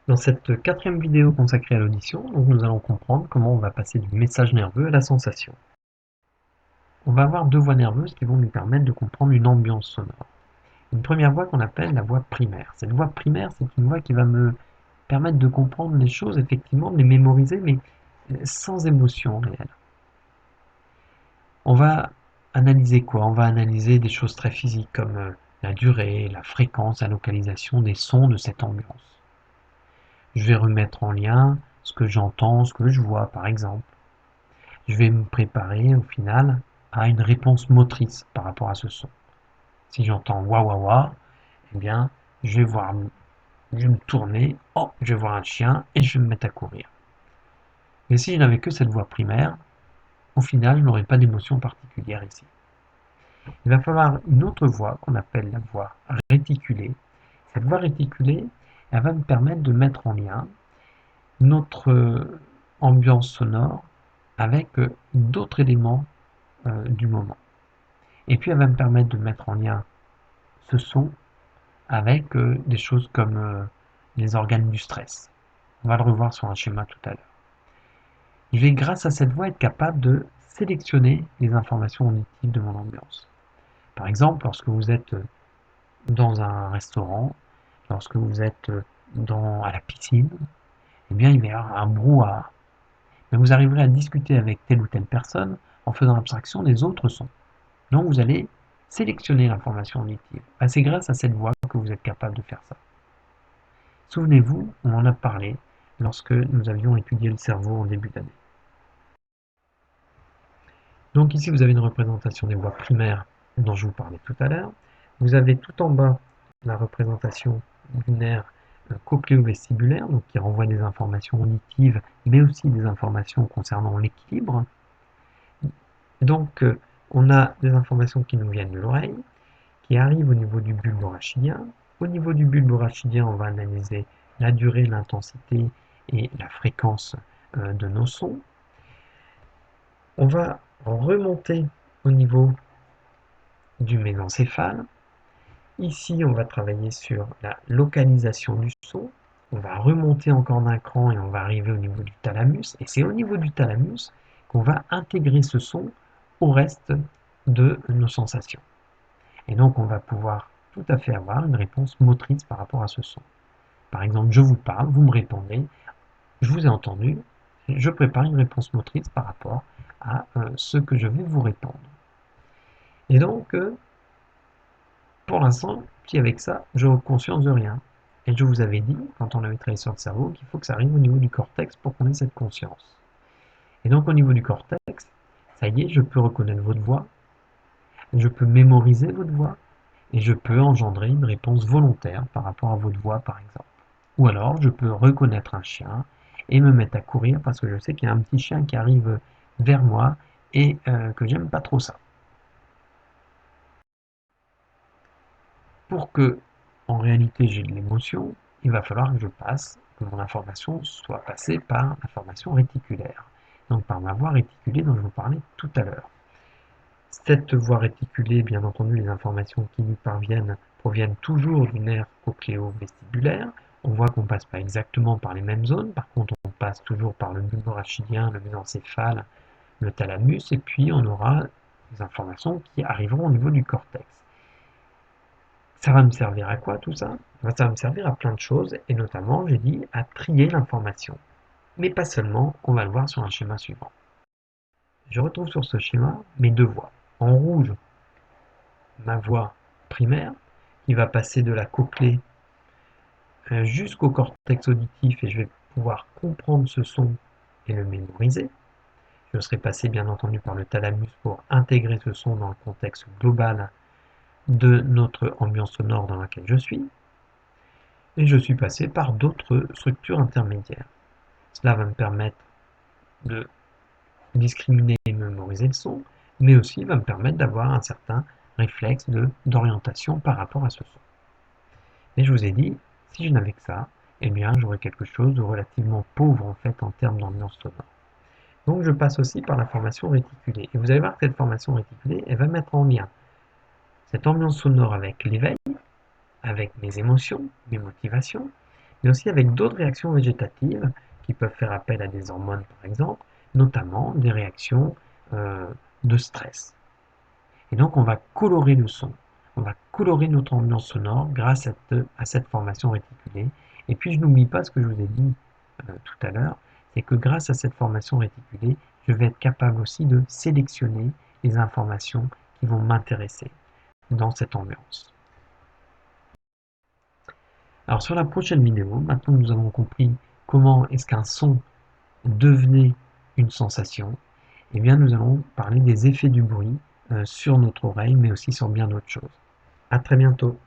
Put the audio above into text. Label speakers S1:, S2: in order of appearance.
S1: Dans cette quatrième vidéo consacrée à l'audition, nous allons comprendre comment on va passer du message nerveux à la sensation. On va avoir deux voies nerveuses qui vont nous permettre de comprendre une ambiance sonore. Une première voie qu'on appelle la voie primaire. Cette voie primaire, c'est une voie qui va me permettre de comprendre les choses, effectivement, de les mémoriser, mais sans émotion réelle. On va analyser quoi? On va analyser des choses très physiques comme la durée, la fréquence, la localisation des sons de cette ambiance. Je vais remettre en lien ce que j'entends, ce que je vois, par exemple. Je vais me préparer au final à une réponse motrice par rapport à ce son. Si j'entends wa wa wa, eh bien, je vais voir, je vais me tourner, oh, je vais voir un chien et je vais me mettre à courir. Mais si je n'avais que cette voix primaire, au final, je n'aurais pas d'émotion particulière ici. Il va falloir une autre voix qu'on appelle la voix réticulée. Cette voix réticulée, elle va me permettre de mettre en lien notre ambiance sonore avec d'autres éléments du moment. Et puis elle va me permettre de mettre en lien ce son avec des choses comme les organes du stress. On va le revoir sur un schéma tout à l'heure. Je vais, grâce à cette voix, être capable de sélectionner les informations auditives de mon ambiance. Par exemple, lorsque vous êtes dans un restaurant, lorsque vous êtes à la piscine, eh bien, il va y avoir un brouhaha. Mais vous arriverez à discuter avec telle ou telle personne en faisant abstraction des autres sons. Donc, vous allez sélectionner l'information auditive. C'est grâce à cette voix que vous êtes capable de faire ça. Souvenez-vous, on en a parlé lorsque nous avions étudié le cerveau en début d'année. Donc ici, vous avez une représentation des voies primaires dont je vous parlais tout à l'heure. Vous avez tout en bas la représentation du nerf cochléo-vestibulaire, donc qui renvoie des informations auditives, mais aussi des informations concernant l'équilibre. Donc, on a des informations qui nous viennent de l'oreille, qui arrivent au niveau du bulbe rachidien. Au niveau du bulbe rachidien, on va analyser la durée, l'intensité et la fréquence de nos sons. On va remonter au niveau du mésencéphale. Ici, on va travailler sur la localisation du son. On va remonter encore d'un cran et on va arriver au niveau du thalamus. Et c'est au niveau du thalamus qu'on va intégrer ce son au reste de nos sensations. Et donc, on va pouvoir tout à fait avoir une réponse motrice par rapport à ce son. Par exemple, je vous parle, vous me répondez, je vous ai entendu, je prépare une réponse motrice par rapport à ce que je vais vous répondre. Et donc, pour l'instant, puis avec ça, je n'ai conscience de rien. Et je vous avais dit, quand on avait travaillé sur le cerveau, qu'il faut que ça arrive au niveau du cortex pour qu'on ait cette conscience. Et donc au niveau du cortex, ça y est, je peux reconnaître votre voix, je peux mémoriser votre voix, et je peux engendrer une réponse volontaire par rapport à votre voix, par exemple. Ou alors, je peux reconnaître un chien et me mettre à courir parce que je sais qu'il y a un petit chien qui arrive vers moi et que j'aime pas trop ça. Pour que, en réalité, j'ai de l'émotion, il va falloir que mon information soit passée par l'information réticulaire. Donc par ma voie réticulée dont je vous parlais tout à l'heure. Cette voie réticulée, bien entendu, les informations qui nous parviennent proviennent toujours du nerf cochléo-vestibulaire. On voit qu'on ne passe pas exactement par les mêmes zones, par contre on passe toujours par le bulbe rachidien, le mésencéphale, le thalamus, et puis on aura des informations qui arriveront au niveau du cortex. Ça va me servir à quoi tout ça? Ça va me servir à plein de choses, et notamment, j'ai dit, à trier l'information. Mais pas seulement, on va le voir sur un schéma suivant. Je retrouve sur ce schéma mes deux voies. En rouge, ma voix primaire, qui va passer de la cochlée jusqu'au cortex auditif, et je vais pouvoir comprendre ce son et le mémoriser. Je serai passé bien entendu par le thalamus pour intégrer ce son dans le contexte global de notre ambiance sonore dans laquelle je suis. Et je suis passé par d'autres structures intermédiaires. Cela va me permettre de discriminer et mémoriser le son, mais aussi va me permettre d'avoir un certain réflexe d'orientation par rapport à ce son. Mais je vous ai dit, si je n'avais que ça, eh bien j'aurais quelque chose de relativement pauvre en fait en termes d'ambiance sonore. Donc je passe aussi par la formation réticulée. Et vous allez voir que cette formation réticulée, elle va mettre en lien cette ambiance sonore avec l'éveil, avec mes émotions, mes motivations, mais aussi avec d'autres réactions végétatives qui peuvent faire appel à des hormones par exemple, notamment des réactions de stress. Et donc on va colorer le son, on va colorer notre ambiance sonore grâce à cette formation réticulée. Et puis je n'oublie pas ce que je vous ai dit tout à l'heure, c'est que grâce à cette formation réticulée, je vais être capable aussi de sélectionner les informations qui vont m'intéresser dans cette ambiance. Alors sur la prochaine vidéo, maintenant que nous avons compris comment est-ce qu'un son devenait une sensation, eh bien nous allons parler des effets du bruit sur notre oreille, mais aussi sur bien d'autres choses. À très bientôt.